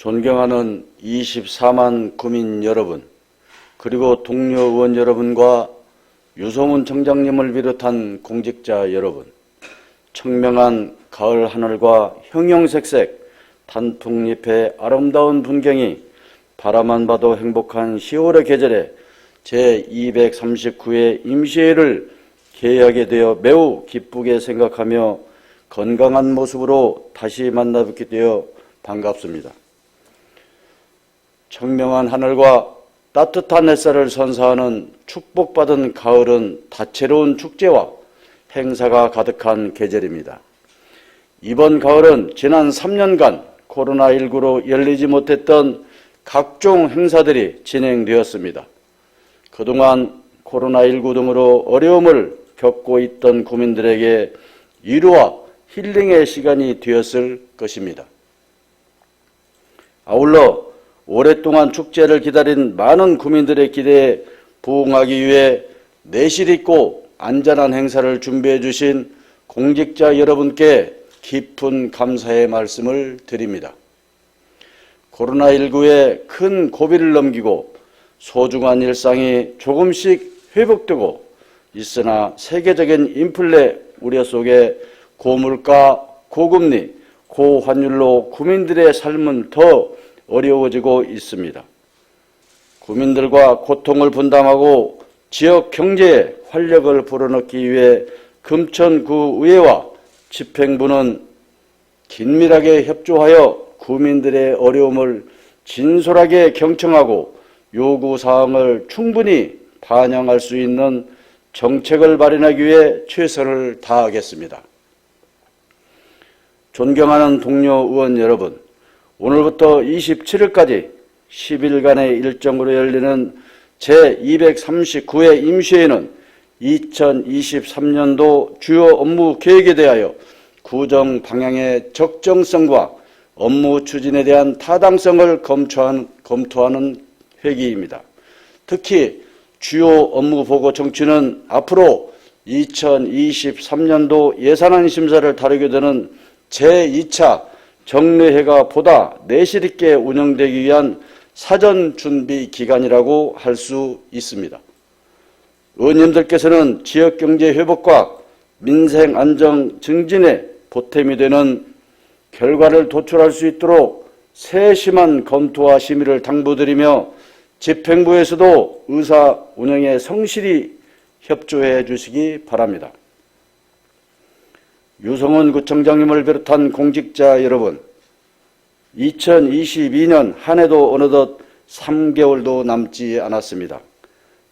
존경하는 24만 구민 여러분, 그리고 동료 의원 여러분과 유소문 청장님을 비롯한 공직자 여러분, 청명한 가을 하늘과 형형색색 단풍잎의 아름다운 분경이 바라만 봐도 행복한 10월의 계절에 제239회 임시회를 개회하게 되어 매우 기쁘게 생각하며 건강한 모습으로 다시 만나뵙게 되어 반갑습니다. 청명한 하늘과 따뜻한 햇살을 선사하는 축복받은 가을은 다채로운 축제와 행사가 가득한 계절입니다. 이번 가을은 지난 3년간 코로나19로 열리지 못했던 각종 행사들이 진행되었습니다. 그동안 코로나19 등으로 어려움을 겪고 있던 국민들에게 위로와 힐링의 시간이 되었을 것입니다. 아울러 오랫동안 축제를 기다린 많은 국민들의 기대에 부응하기 위해 내실 있고 안전한 행사를 준비해 주신 공직자 여러분께 깊은 감사의 말씀을 드립니다. 코로나19의 큰 고비를 넘기고 소중한 일상이 조금씩 회복되고 있으나 세계적인 인플레 우려 속에 고물가, 고금리, 고환율로 국민들의 삶은 더 어려워지고 있습니다. 국민들과 고통을 분담하고 지역 경제에 활력을 불어넣기 위해 금천구의회와 집행부는 긴밀하게 협조하여 국민들의 어려움을 진솔하게 경청하고 요구사항을 충분히 반영할 수 있는 정책을 마련하기 위해 최선을 다하겠습니다. 존경하는 동료 의원 여러분, 오늘부터 27일까지 10일간의 일정으로 열리는 제239회 임시회는 2023년도 주요 업무 계획에 대하여 구정 방향의 적정성과 업무 추진에 대한 타당성을 검토하는 회기입니다. 특히 주요 업무 보고 청취는 앞으로 2023년도 예산안 심사를 다루게 되는 제2차 정례회가 보다 내실 있게 운영되기 위한 사전 준비 기간이라고 할 수 있습니다. 의원님들께서는 지역경제 회복과 민생 안정 증진에 보탬이 되는 결과를 도출할 수 있도록 세심한 검토와 심의를 당부드리며 집행부에서도 의사 운영에 성실히 협조해 주시기 바랍니다. 유성훈 구청장님을 비롯한 공직자 여러분, 2022년 한 해도 어느덧 3개월도 남지 않았습니다.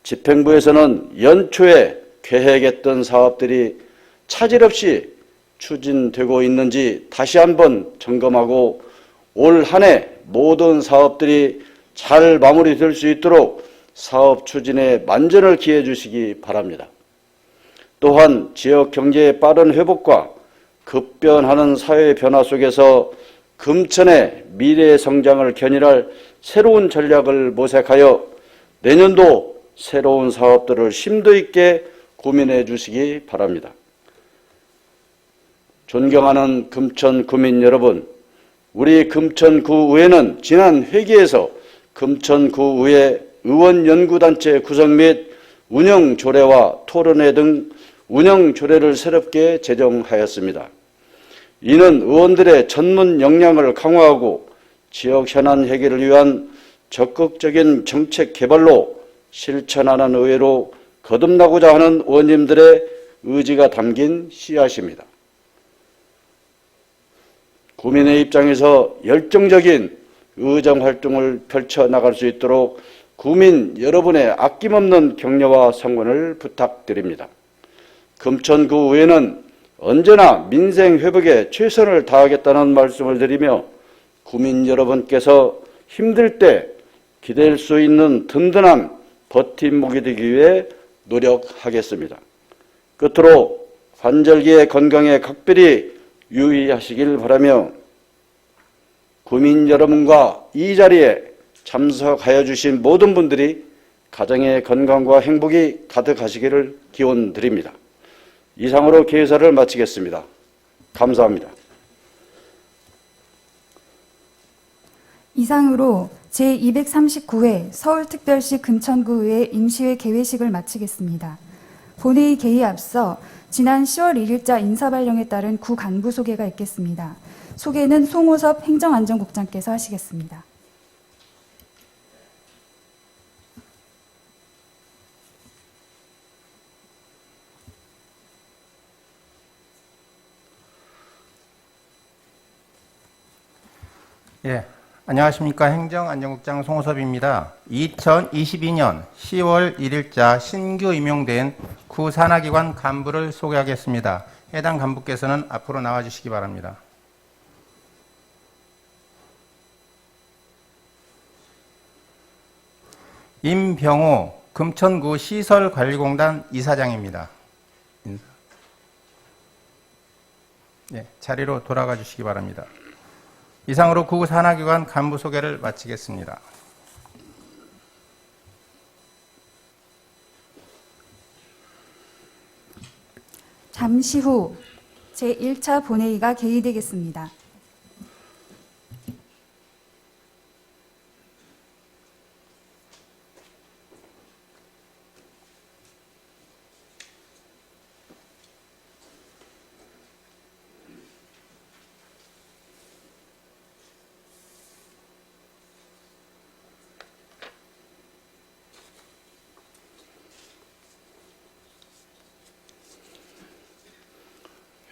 집행부에서는 연초에 계획했던 사업들이 차질 없이 추진되고 있는지 다시 한번 점검하고 올 한 해 모든 사업들이 잘 마무리될 수 있도록 사업 추진에 만전을 기해 주시기 바랍니다. 또한 지역 경제의 빠른 회복과 급변하는 사회의 변화 속에서 금천의 미래의 성장을 견인할 새로운 전략을 모색하여 내년도 새로운 사업들을 심도 있게 고민해 주시기 바랍니다. 존경하는 금천 구민 여러분, 우리 금천구의회는 지난 회기에서 금천구의회 의원연구단체 구성 및 운영조례와 토론회 등 운영조례를 새롭게 제정하였습니다. 이는 의원들의 전문 역량을 강화하고 지역 현안 해결을 위한 적극적인 정책 개발로 실천하는 의회로 거듭나고자 하는 의원님들의 의지가 담긴 씨앗입니다. 구민의 입장에서 열정적인 의정활동을 펼쳐나갈 수 있도록 구민 여러분의 아낌없는 격려와 성원을 부탁드립니다. 금천구 의회는 언제나 민생 회복에 최선을 다하겠다는 말씀을 드리며 구민 여러분께서 힘들 때 기댈 수 있는 든든한 버팀목이 되기 위해 노력하겠습니다. 끝으로 환절기의 건강에 각별히 유의하시길 바라며 구민 여러분과 이 자리에 참석하여 주신 모든 분들이 가정의 건강과 행복이 가득하시기를 기원드립니다. 이상으로 개회사를 마치겠습니다. 감사합니다. 이상 이상으로 제239회 서울특별시 금천구의회 임시회 개회식을 마치겠습니다. 본회의 개의에 앞서 지난 10월 1일자 인사발령에 따른 구 간부 소개가 있겠습니다. 소개는 송호섭 행정안전국장께서 하시겠습니다. 예, 안녕하십니까. 행정안전국장 송호섭입니다. 2022년 10월 1일자 신규 임용된 구 산하기관 간부를 소개하겠습니다. 해당 간부께서는 앞으로 나와주시기 바랍니다. 임병호 금천구 시설관리공단 이사장입니다. 예, 자리로 돌아가 주시기 바랍니다. 이상으로 구 산하기관 간부 소개를 마치겠습니다. 잠시 후 제1차 본회의가 개의되겠습니다.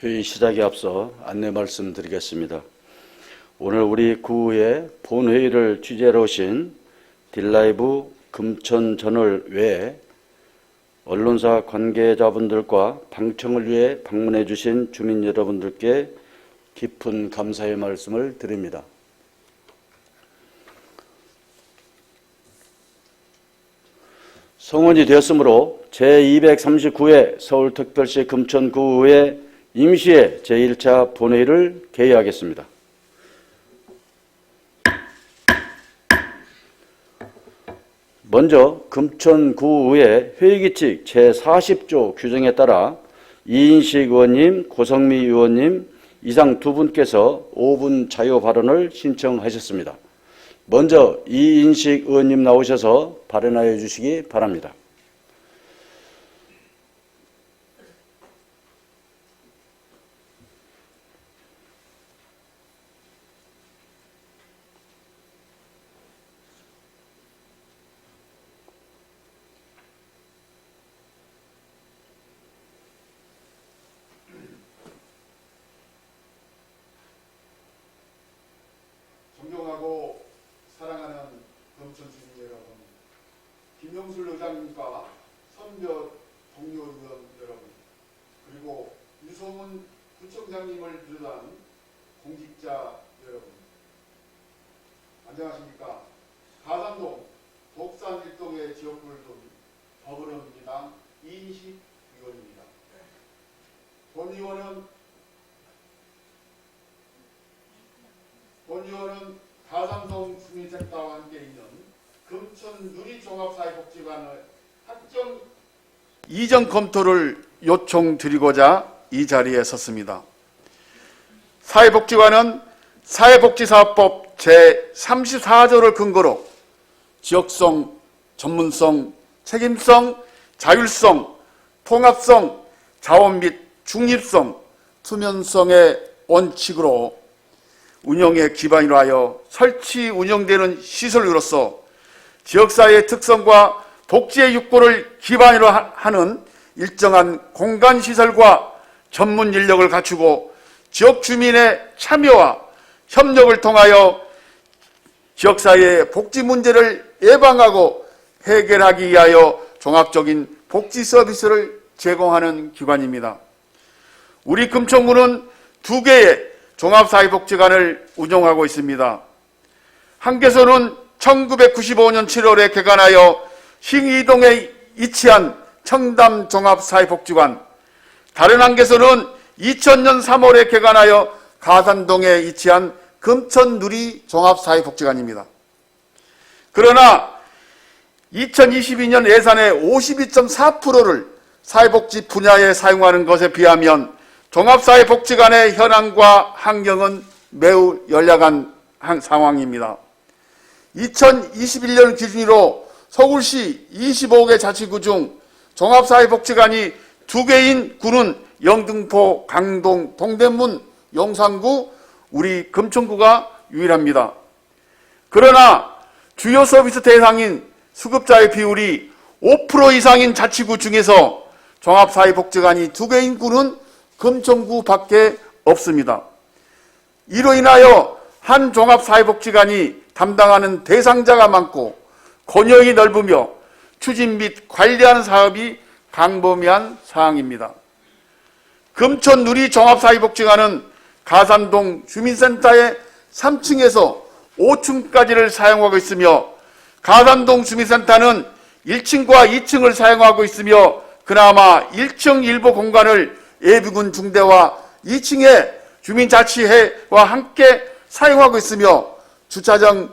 회의 시작에 앞서 안내 말씀드리겠습니다. 오늘 우리 구의 본회의를 취재하러 오신 딜라이브 금천저널 외에 언론사 관계자분들과 방청을 위해 방문해 주신 주민 여러분들께 깊은 감사의 말씀을 드립니다. 성원이 되었으므로 제239회 서울특별시 금천구의회 임시회 제1차 본회의를 개의하겠습니다. 먼저 금천구의회 회의규칙 제40조 규정에 따라 이인식 의원님, 고성미 의원님 이상 두 분께서 5분 자유 발언을 신청하셨습니다. 먼저 이인식 의원님 나오셔서 발언하여 주시기 바랍니다. 존경하고 사랑하는 금천 주민 여러분, 김용술 의장님과 선몇 동료 의원 여러분, 그리고 유소문 구청장님을 비롯한 공직자 여러분, 안녕하십니까. 가산동 독산 일동의 지역구를 둔 더불어민주당 이인식 의원입니다. 본 의원은 가산동 주민센터와 함께 있는 금천 누리종합사회복지관의 확정 이전 검토를 요청드리고자 이 자리에 섰습니다. 사회복지관은 사회복지사업법 제34조를 근거로 지역성, 전문성, 책임성, 자율성, 통합성, 자원 및 중립성, 투명성의 원칙으로 운영에 기반으로 하여 설치 운영되는 시설으로서 지역사회의 특성과 복지의 욕구를 기반으로 하는 일정한 공간시설과 전문 인력을 갖추고 지역 주민의 참여와 협력을 통하여 지역사회의 복지 문제를 예방하고 해결하기 위하여 종합적인 복지 서비스를 제공하는 기관입니다. 우리 금천구는 2개의 종합사회복지관을 운영하고 있습니다. 한 개소는 1995년 7월에 개관하여 신이동에 위치한 청담종합사회복지관, 다른 한 개소는 2000년 3월에 개관하여 가산동에 위치한 금천누리종합사회복지관입니다. 그러나 2022년 예산의 52.4%를 사회복지 분야에 사용하는 것에 비하면 종합사회복지관의 현황과 환경은 매우 연약한 상황입니다. 2021년 기준으로 서울시 25개 자치구 중 종합사회복지관이 2개인 구는 영등포, 강동, 동대문, 용산구, 우리 금천구가 유일합니다. 그러나 주요 서비스 대상인 수급자의 비율이 5% 이상인 자치구 중에서 종합사회복지관이 2개인 구는 금천구밖에 없습니다. 이로 인하여 한 종합사회복지관이 담당하는 대상자가 많고 권역이 넓으며 추진 및 관리하는 사업이 광범위한 사항입니다. 금천 누리 종합사회복지관은 가산동 주민센터의 3층에서 5층까지를 사용하고 있으며 가산동 주민센터는 1층과 2층을 사용하고 있으며 그나마 1층 일부 공간을 예비군 중대와 2층의 주민자치회와 함께 사용하고 있으며 주차장은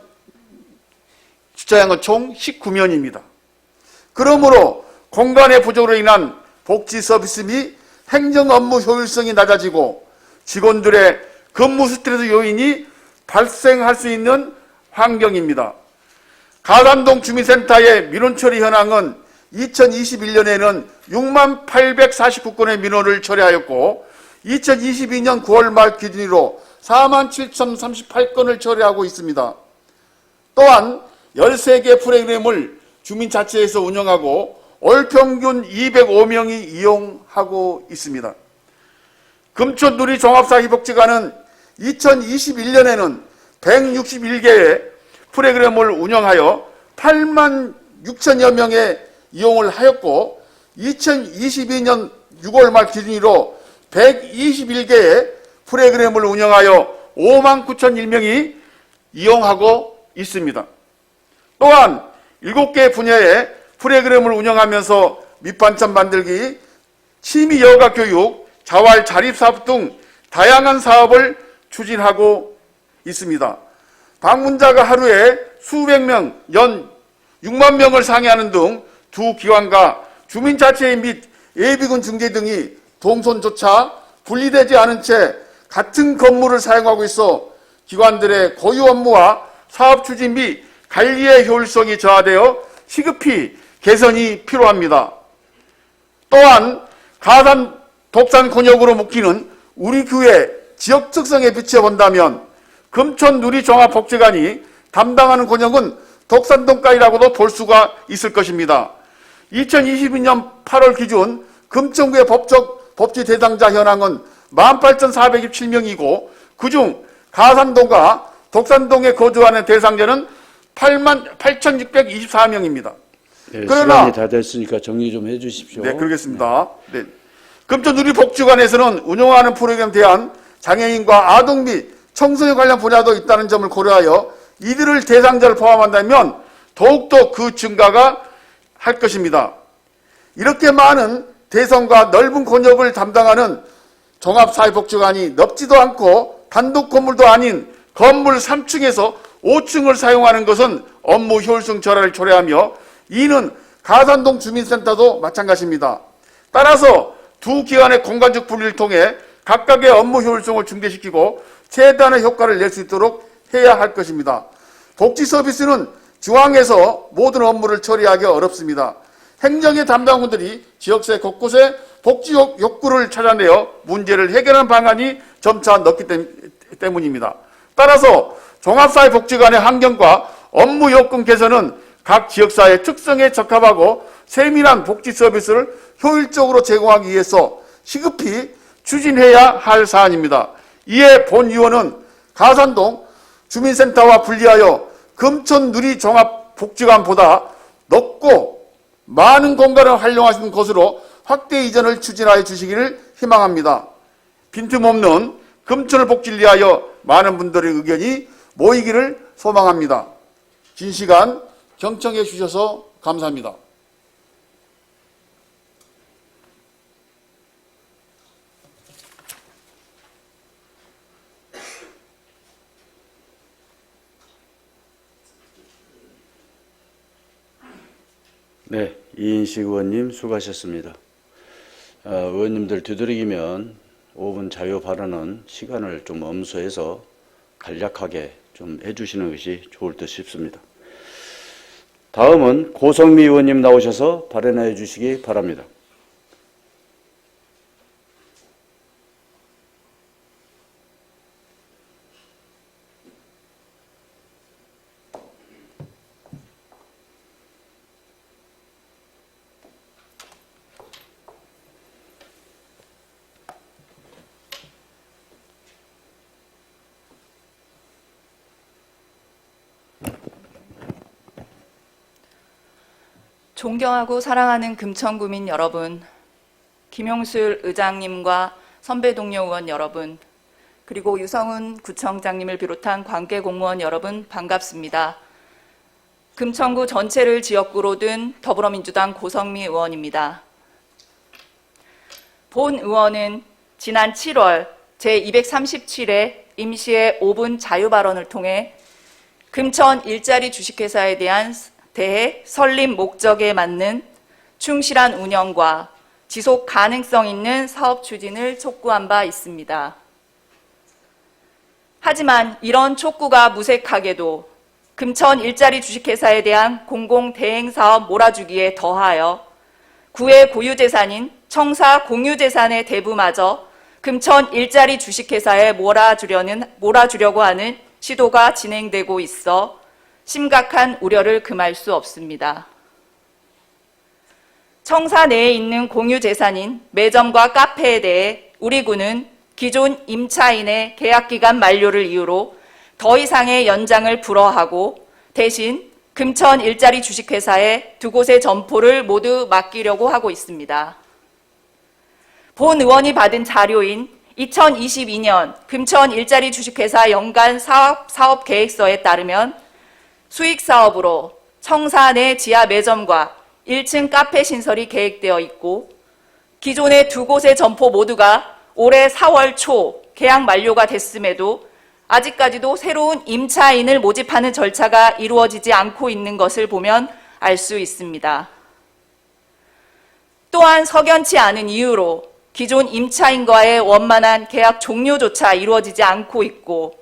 총 19면입니다. 그러므로 공간의 부족으로 인한 복지 서비스 및 행정 업무 효율성이 낮아지고 직원들의 근무 스트레스 요인이 발생할 수 있는 환경입니다. 가산동 주민센터의 민원 처리 현황은 2021년에는 6만 849건의 민원을 처리하였고 2022년 9월 말 기준으로 4만 7,038건을 처리하고 있습니다. 또한 13개 프로그램을 주민자치에서 운영하고 월 평균 205명이 이용하고 있습니다. 금천누리 종합사회복지관은 2021년에는 161개의 프로그램을 운영하여 8만 6천여 명의 이용을 하였고 2022년 6월 말 기준으로 121개의 프로그램을 운영하여 5만 9,001명이 이용하고 있습니다. 또한 7개 분야의 프로그램을 운영하면서 밑반찬 만들기, 취미 여가 교육, 자활 자립사업 등 다양한 사업을 추진하고 있습니다. 방문자가 하루에 수백 명, 연 6만 명을 상회하는 등 두 기관과 주민자치회 및 예비군 중대 등이 동선조차 분리되지 않은 채 같은 건물을 사용하고 있어 기관들의 고유 업무와 사업 추진 및 관리의 효율성이 저하되어 시급히 개선이 필요합니다. 또한 가산 독산 권역으로 묶이는 우리 교회 지역 특성에 비춰본다면 금천 누리 종합복지관이 담당하는 권역은 독산동까지라고도 볼 수가 있을 것입니다. 2022년 8월 기준 금천구의 복지 대상자 현황은 18,427명이고 그중 가산동과 독산동에 거주하는 대상자는 88,624명입니다. 네, 그러나 시간이 다 됐으니까 정리 좀 해주십시오. 네, 그러겠습니다. 네. 금천누리복지관에서는 운영하는 프로그램에 대한 장애인과 아동 및 청소년 관련 분야도 있다는 점을 고려하여 이들을 대상자를 포함한다면 더욱더 그 증가가 할 것입니다. 이렇게 많은 대성과 넓은 권역을 담당하는 종합사회복지관이 넓지도 않고 단독 건물도 아닌 건물 3층에서 5층을 사용하는 것은 업무 효율성 저하를 초래하며 이는 가산동 주민센터도 마찬가지입니다. 따라서 두 기관의 공간적 분리를 통해 각각의 업무 효율성을 증대시키고 최대한의 효과를 낼 수 있도록 해야 할 것입니다. 복지 서비스는 중앙에서 모든 업무를 처리하기 어렵습니다. 행정의 담당분들이 지역사회 곳곳에 복지 욕구를 찾아내어 문제를 해결하는 방안이 점차 넓기 때문입니다. 따라서 종합사회복지관의 환경과 업무 여건 개선은 각 지역사회의 특성에 적합하고 세밀한 복지 서비스를 효율적으로 제공하기 위해서 시급히 추진해야 할 사안입니다. 이에 본위원은 가산동 주민센터와 분리하여 금천 누리 종합복지관보다 넓고 많은 공간을 활용하시는 것으로 확대 이전을 추진하여 주시기를 희망합니다. 빈틈없는 금천을 복지를 위하여 많은 분들의 의견이 모이기를 소망합니다. 긴 시간 경청해 주셔서 감사합니다. 네, 이인식 의원님 수고하셨습니다. 의원님들 되도록이면 5분 자유 발언은 시간을 좀 엄수해서 간략하게 좀 해주시는 것이 좋을 듯 싶습니다. 다음은 고성미 의원님 나오셔서 발언해 주시기 바랍니다. 존경하고 사랑하는 금천구민 여러분, 김용술 의장님과 선배 동료 의원 여러분, 그리고 유성훈 구청장님을 비롯한 관계 공무원 여러분 반갑습니다. 금천구 전체를 지역구로 둔 더불어민주당 고성미 의원입니다. 본 의원은 지난 7월 제237회 임시의 5분 자유발언을 통해 금천 일자리 주식회사에 대해 설립 목적에 맞는 충실한 운영과 지속 가능성 있는 사업 추진을 촉구한 바 있습니다. 하지만 이런 촉구가 무색하게도 금천 일자리 주식회사에 대한 공공대행사업 몰아주기에 더하여 구의 고유재산인 청사 공유재산의 대부마저 금천 일자리 주식회사에 몰아주려고 하는 시도가 진행되고 있어 심각한 우려를 금할 수 없습니다. 청사 내에 있는 공유재산인 매점과 카페에 대해 우리 구는 기존 임차인의 계약기간 만료를 이유로 더 이상의 연장을 불허하고 대신 금천 일자리 주식회사에 두 곳의 점포를 모두 맡기려고 하고 있습니다. 본 의원이 받은 자료인 2022년 금천 일자리 주식회사 연간 사업 계획서에 따르면 수익 사업으로 청사 내 지하 매점과 1층 카페 신설이 계획되어 있고 기존의 두 곳의 점포 모두가 올해 4월 초 계약 만료가 됐음에도 아직까지도 새로운 임차인을 모집하는 절차가 이루어지지 않고 있는 것을 보면 알 수 있습니다. 또한 석연치 않은 이유로 기존 임차인과의 원만한 계약 종료조차 이루어지지 않고 있고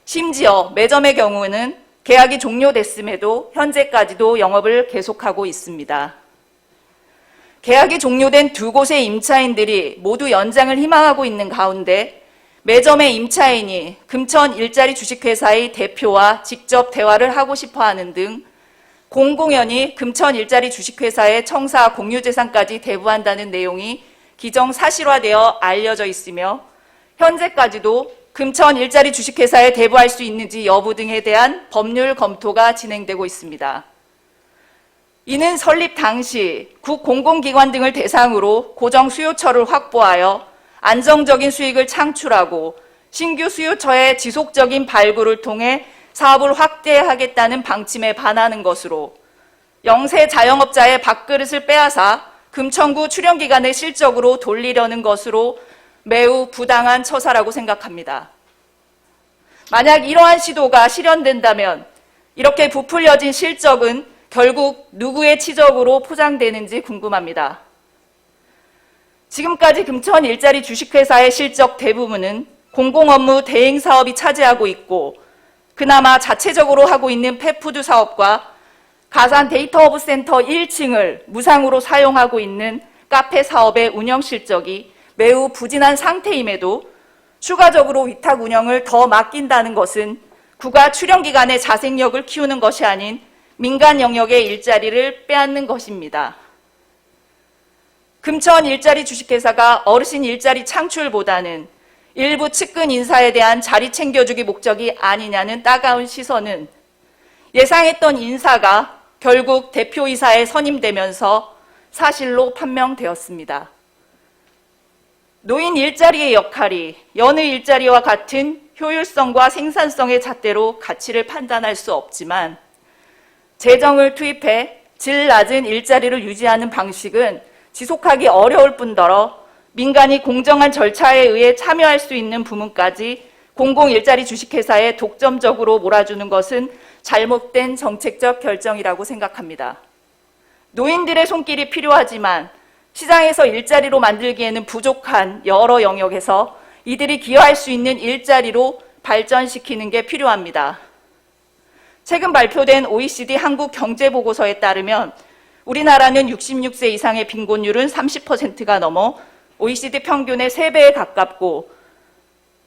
심지어 매점의 경우는 계약이 종료됐음에도 현재까지도 영업을 계속하고 있습니다. 계약이 종료된 두 곳의 임차인들이 모두 연장을 희망하고 있는 가운데 매점의 임차인이 금천 일자리 주식회사의 대표와 직접 대화를 하고 싶어하는 등 공공연히 금천 일자리 주식회사의 청사 공유재산까지 대부한다는 내용이 기정사실화되어 알려져 있으며 현재까지도 금천 일자리 주식회사에 대부할 수 있는지 여부 등에 대한 법률 검토가 진행되고 있습니다. 이는 설립 당시 국 공공기관 등을 대상으로 고정 수요처를 확보하여 안정적인 수익을 창출하고 신규 수요처의 지속적인 발굴을 통해 사업을 확대하겠다는 방침에 반하는 것으로 영세 자영업자의 밥그릇을 빼앗아 금천구 출연기관의 실적으로 돌리려는 것으로 매우 부당한 처사라고 생각합니다. 만약 이러한 시도가 실현된다면 이렇게 부풀려진 실적은 결국 누구의 치적으로 포장되는지 궁금합니다. 지금까지 금천 일자리 주식회사의 실적 대부분은 공공업무 대행 사업이 차지하고 있고 그나마 자체적으로 하고 있는 펫푸드 사업과 가산 데이터 허브 센터 1층을 무상으로 사용하고 있는 카페 사업의 운영 실적이 매우 부진한 상태임에도 추가적으로 위탁 운영을 더 맡긴다는 것은 구가 출연기관의 자생력을 키우는 것이 아닌 민간 영역의 일자리를 빼앗는 것입니다. 금천 일자리 주식회사가 어르신 일자리 창출보다는 일부 측근 인사에 대한 자리 챙겨주기 목적이 아니냐는 따가운 시선은 예상했던 인사가 결국 대표이사에 선임되면서 사실로 판명되었습니다. 노인 일자리의 역할이 여느 일자리와 같은 효율성과 생산성의 잣대로 가치를 판단할 수 없지만 재정을 투입해 질 낮은 일자리를 유지하는 방식은 지속하기 어려울 뿐더러 민간이 공정한 절차에 의해 참여할 수 있는 부문까지 공공일자리 주식회사에 독점적으로 몰아주는 것은 잘못된 정책적 결정이라고 생각합니다. 노인들의 손길이 필요하지만 시장에서 일자리로 만들기에는 부족한 여러 영역에서 이들이 기여할 수 있는 일자리로 발전시키는 게 필요합니다. 최근 발표된 OECD 한국 경제보고서에 따르면 우리나라는 66세 이상의 빈곤율은 30%가 넘어 OECD 평균의 3배에 가깝고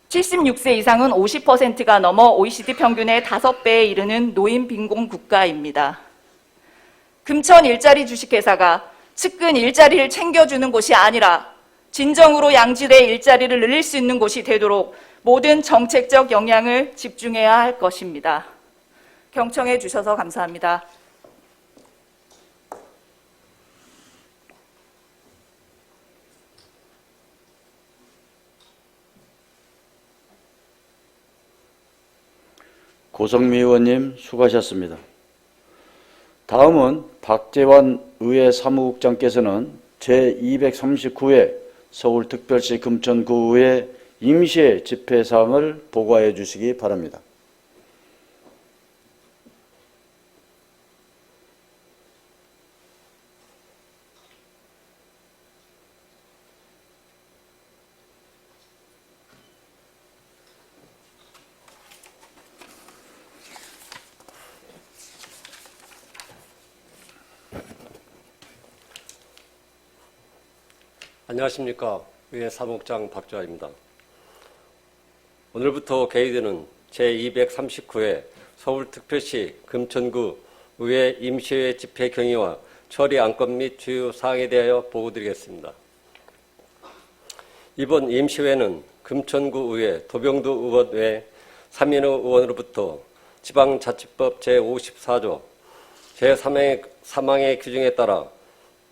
76세 이상은 50%가 넘어 OECD 평균의 5배에 이르는 노인 빈곤 국가입니다. 금천 일자리 주식회사가 측근 일자리를 챙겨주는 곳이 아니라 진정으로 양질의 일자리를 늘릴 수 있는 곳이 되도록 모든 정책적 역량을 집중해야 할 것입니다. 경청해 주셔서 감사합니다. 고성미 의원님 수고하셨습니다. 다음은 박재환 의회 사무국장께서는 제239회 서울특별시 금천구의회 임시회 집회사항을 보고하여 주시기 바랍니다. 안녕하십니까. 의회 사무국장 박주환입니다. 오늘부터 개의되는 제239회 서울특별시 금천구 의회 임시회 집회 경위와 처리 안건 및 주요 사항에 대하여 보고드리겠습니다. 이번 임시회는 금천구 의회 도병두 의원 외 3인호 의원으로부터 지방자치법 제54조 제3항의 규정에 따라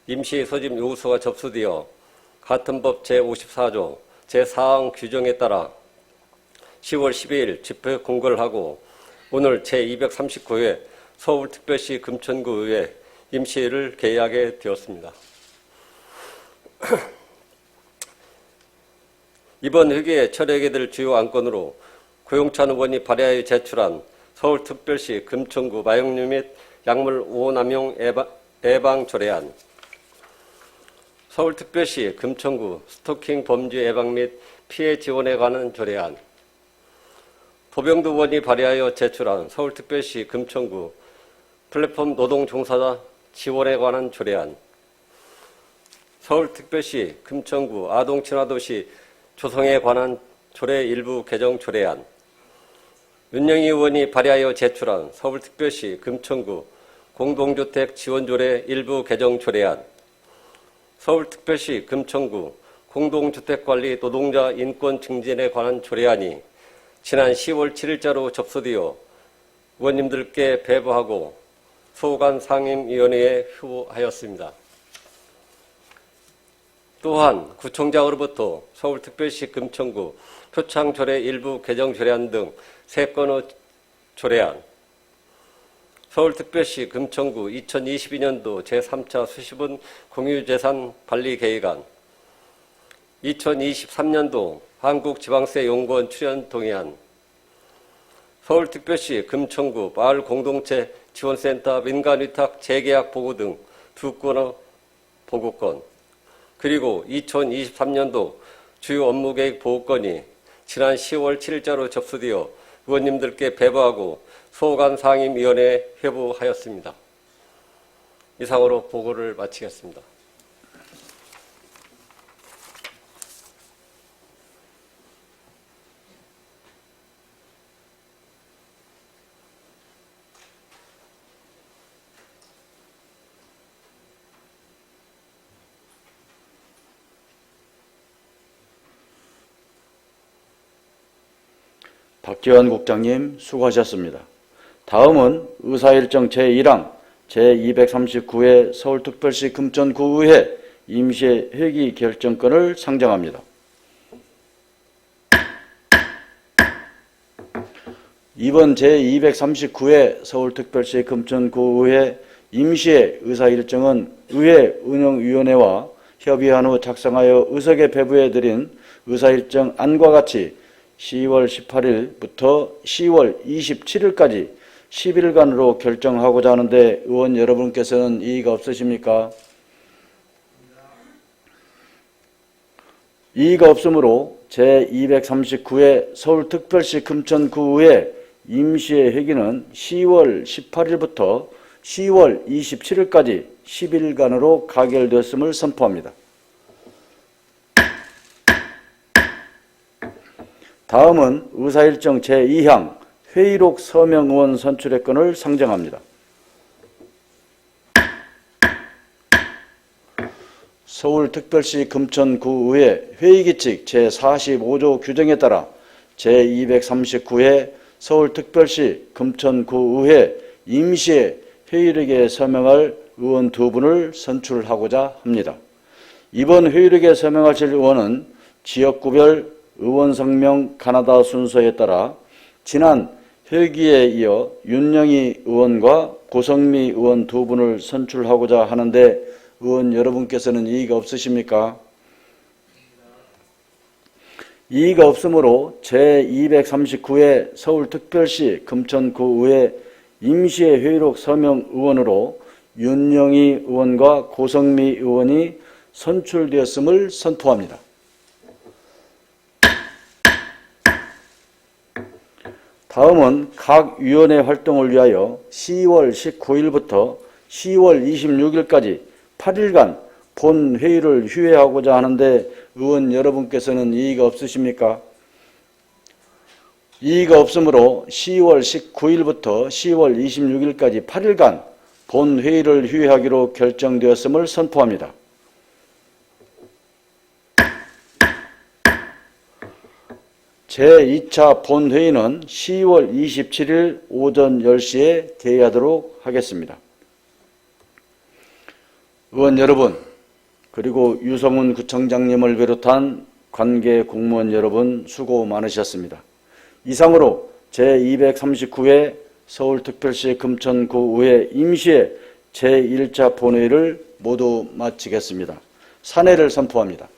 임시 소집 요구서가 접수되어 같은 법 제54조 제4항 규정에 따라 10월 12일 집회 공고를 하고 오늘 제239회 서울특별시 금천구 의회 임시회를 개의하게 되었습니다. 이번 회기에 처리하게 될 주요 안건으로 고용찬 의원이 발의하여 제출한 서울특별시 금천구 마약류 및 약물 오남용 예방 조례안, 서울특별시 금천구 스토킹 범죄 예방 및 피해 지원에 관한 조례안, 도병두 의원이 발의하여 제출한 서울특별시 금천구 플랫폼 노동 종사자 지원에 관한 조례안, 서울특별시 금천구 아동친화도시 조성에 관한 조례 일부 개정 조례안, 윤영희 의원이 발의하여 제출한 서울특별시 금천구 공동주택 지원조례 일부 개정 조례안, 서울특별시 금천구 공동주택관리 노동자 인권 증진에 관한 조례안이 지난 10월 7일자로 접수되어 의원님들께 배부하고 소관 상임위원회에 후보하였습니다. 또한 구청장으로부터 서울특별시 금천구 표창조례 일부 개정 조례안 등 3건의 조례안, 서울특별시 금천구 2022년도 제3차 수시분 공유재산 관리계획안, 2023년도 한국지방세연구원 출연 동의안, 서울특별시 금천구 마을공동체 지원센터 민간위탁 재계약 보고 등 2건의 보고건, 그리고 2023년도 주요 업무계획 보고건이 지난 10월 7일자로 접수되어 의원님들께 배부하고 소관 상임위원회에 회부하였습니다. 이상으로 보고를 마치겠습니다. 박지환 국장님 수고하셨습니다. 다음은 의사일정 제1항 제239회 서울특별시 금천구의회 임시회 회기 결정권을 상정합니다. 이번 제239회 서울특별시 금천구의회 임시회 의사일정은 의회 운영위원회와 협의한 후 작성하여 의석에 배부해드린 의사일정 안과 같이 10월 18일부터 10월 27일까지 10일간으로 결정하고자 하는데 의원 여러분께서는 이의가 없으십니까? 이의가 없으므로 제239회 서울특별시 금천구의회 임시회 회기는 10월 18일부터 10월 27일까지 10일간으로 가결되었음을 선포합니다. 다음은 의사일정 제2항 회의록 서명 의원 선출의 건을 상정합니다. 서울특별시 금천구의회 회의규칙 제45조 규정에 따라 제239회 서울특별시 금천구의회 임시회 회의록에 서명할 의원 2분을 선출하고자 합니다. 이번 회의록에 서명하실 의원은 지역구별 의원 성명 가나다 순서에 따라 지난 회기에 이어 윤영희 의원과 고성미 의원 2분을 선출하고자 하는데 의원 여러분께서는 이의가 없으십니까? 이의가 없으므로 제239회 서울특별시 금천구의회 임시회 회의록 서명 의원으로 윤영희 의원과 고성미 의원이 선출되었음을 선포합니다. 다음은 각 위원회 활동을 위하여 10월 19일부터 10월 26일까지 8일간 본회의를 휴회하고자 하는데 의원 여러분께서는 이의가 없으십니까? 이의가 없으므로 10월 19일부터 10월 26일까지 8일간 본회의를 휴회하기로 결정되었음을 선포합니다. 제2차 본회의는 10월 27일 오전 10시에 개의하도록 하겠습니다. 의원 여러분, 그리고 유성훈 구청장님을 비롯한 관계 공무원 여러분 수고 많으셨습니다. 이상으로 제239회 서울특별시 금천구의회 임시회 제1차 본회의를 모두 마치겠습니다. 산회를 선포합니다.